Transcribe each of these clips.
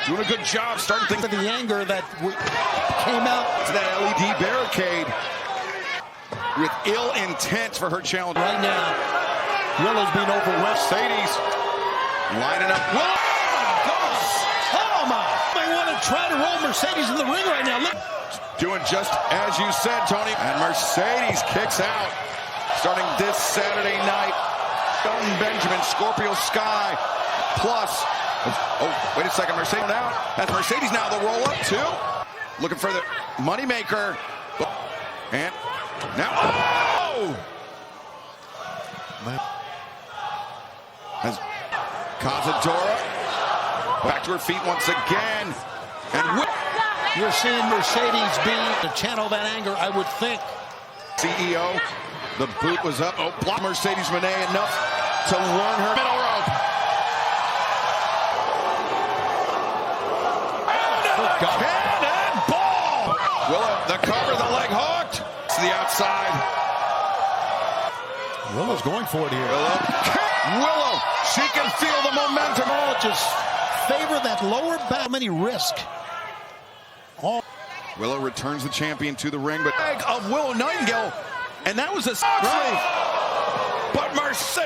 Doing a good job starting things. The anger that came out to that LED barricade with ill intent for her challenge. Right now, Willow's being overwhelmed. Mercedes lining up. Willow! Oh my! They want to try to roll Mercedes in the ring right now. Look. Doing just as you said, Tony. And Mercedes kicks out. Starting this Saturday night. Shelton Benjamin, Scorpio Sky, plus. Oh, wait a second. Mercedes out. That's Mercedes now. The roll up too. Looking for the moneymaker. And now. Oh! As Cazadora back to her feet once again. And you're seeing Mercedes being to channel that anger, I would think. CEO, the boot was up. Oh, block Mercedes Mone enough to learn her middle rope. Cannonball! Willow, the cover, the leg hooked. To the outside. Willow's going for it here. Willow, she can feel the momentum. Oh, just favor that lower back. Many risk. Oh. Willow returns the champion to the ring, but of Willow Nightingale, and that was a But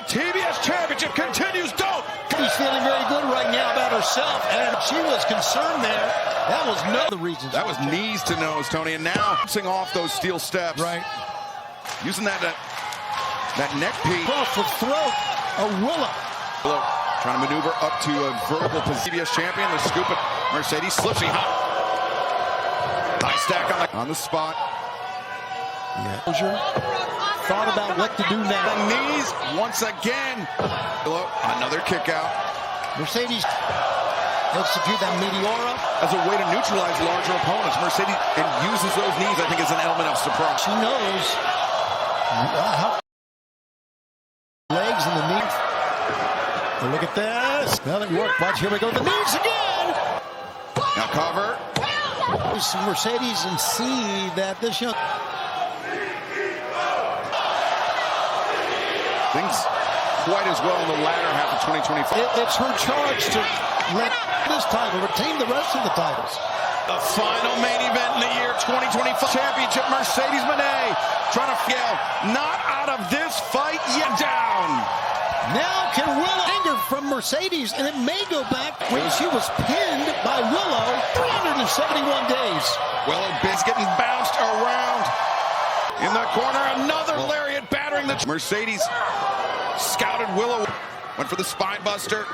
TBS Championship continues. Don't. She's feeling very good right now about herself, and she was concerned there. That was no the reasons. That was knees to nose, Tony, and now bouncing off those steel steps. Right. Using that neck piece. Off the throat of Willow. Willow trying to maneuver up to a vertical TBS champion. The scoop of Mercedes slips. High stack on the spot. Yeah. Thought about what to do now. The knees once again. Willow, another kick out. Mercedes execute that Meteora as a way to neutralize larger opponents. Mercedes and uses those knees, I think, as an element of surprise. She knows how legs and the knees. Oh, look at this. Nothing worked. Watch, here we go. The knees again. Now cover. Mercedes and see that this young things quite as well in the latter half of 2025. It's her charge to let this title retain the rest of the titles. The final main event in the year 2025 championship. Mercedes Mone trying to fail. Not out of this fight yet. Down. Now can Willow anger from Mercedes, and it may go back when she was pinned by Willow 371 days. Willow is getting bounced around. In the corner, another lariat battering the Mercedes. Scouted Willow. Went for the spine buster.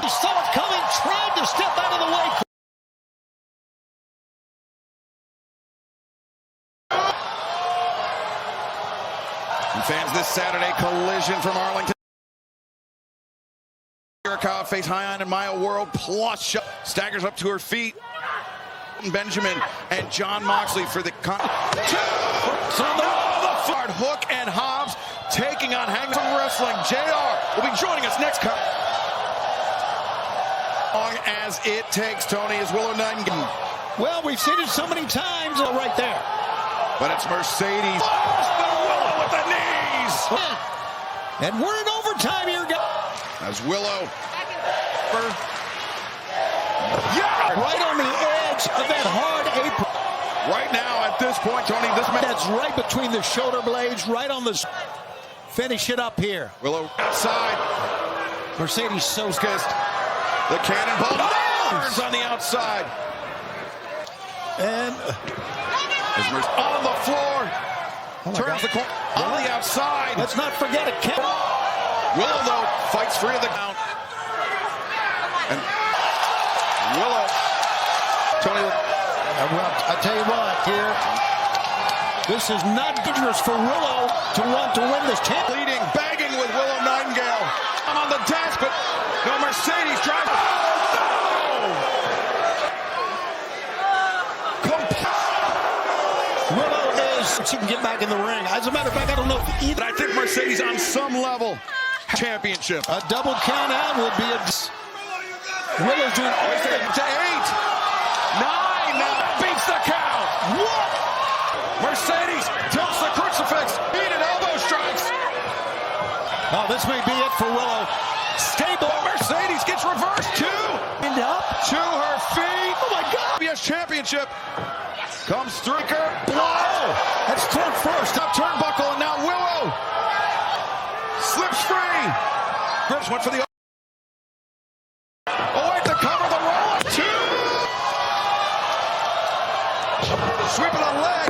He saw it coming, tried to step out of the way. And fans, this Saturday, collision from Arlington. Jericho face High and Maya World plus staggers up to her feet. Benjamin and John Moxley for the hard hook and Hobbs taking on Hangman from Wrestling. JR will be joining us next time. Long as it takes, Tony, is Willow Nightingale. Well, we've seen it so many times right there. But it's Mercedes. Willow with the knees. And we're in overtime here, guys. As Willow. Right on the edge of that hard apron. Right now, at this point, Tony, this man. That's right between the shoulder blades, right on the. Finish it up here. Willow outside. Mercedes so kissed. The cannonball burns on the outside. And on the floor. Turns the corner on the outside. Let's not forget it. Willow, though, fights free of the count. And Willow. Tony. I tell you what, here. This is not dangerous for Willow to want to win this championship. Leading, bagging with Willow Nightingale. I'm on the desk, but no Mercedes drives. Willow is. She can get back in the ring. As a matter of fact, I don't know if either. But I think Mercedes on some level. Championship. A double count out would be a. Willow's doing to 8. 9 now beats the count. What? Mercedes tilts the crucifix. Beaten elbow strikes. Oh, this may be it for Willow. Stable. Mercedes gets reversed too. Championship. Comes through. Blow! That's third first. Up turnbuckle, and now Willow slips free. Grips went for the. Oh, wait, to cover the roll. Two. Sweep of the leg.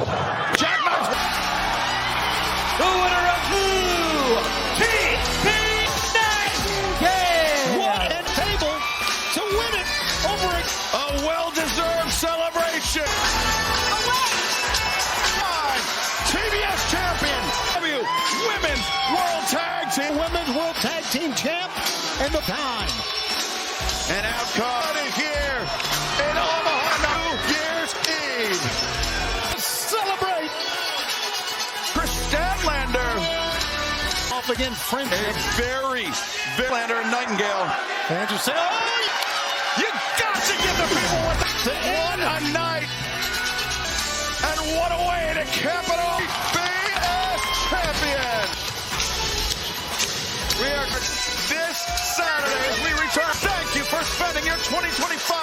Jackknife. The winner of Nightingale. What and able to win it over A well-deserved celebration. TBS champion. Women's World Tag Team. Women's World Tag Team champ and the time. And out comes here in Omaha, New Year's Eve. Celebrate. Chris Statlander. Off again, French. A very Lander and Nightingale. Fans are saying, oh, You got to give the people what a night. And what a way to cap it off. BS champion. We are this Saturday as we return. Thank you for spending your 2025